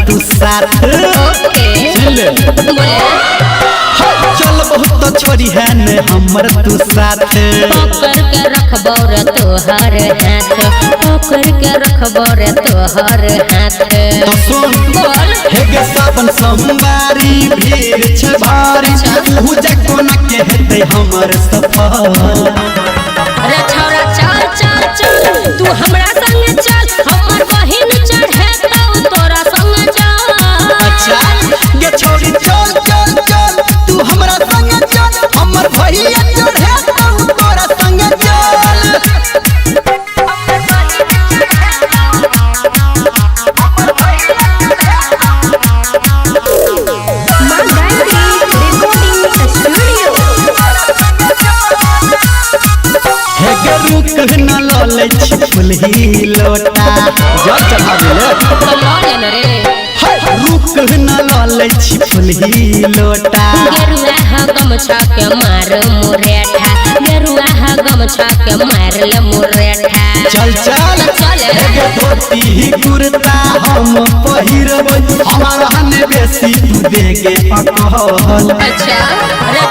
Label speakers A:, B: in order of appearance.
A: तू साथ चल बहुत छोरी है ने हमर तू साथ
B: पकड़ के रखबो रे तोहर हाथ पकड़ के रखबो रे तोहर हाथ
A: तो सुन
B: बोल
A: हे गे सावन सोमवारी भीड़ छ भारी तू कोना के हेते हमर सफर
B: रे छोरा चल चल चल तू हमरा संग चल हमर बहिन चढ़े तो तोरा संग चल
A: अच्छा गे छोरी चल चल चल तू हमरा संग चल हमर भैया चढ़े तो तोरा संग चल हे गे रुक न लले छी फुलही लोटा जल चढ़ावे ले
B: रे
A: रुक न लले छी फुलही लोटा
B: गेरुआ हा गमछा के मार मुरेठा गेरुआ हा गमछा के मार ले मुरेठा
A: चल चल
B: चल
A: हे गे धोती कुर्ता हम पहिरब हमारा ने बेसी तू देगे अकहल
B: अच्छा रे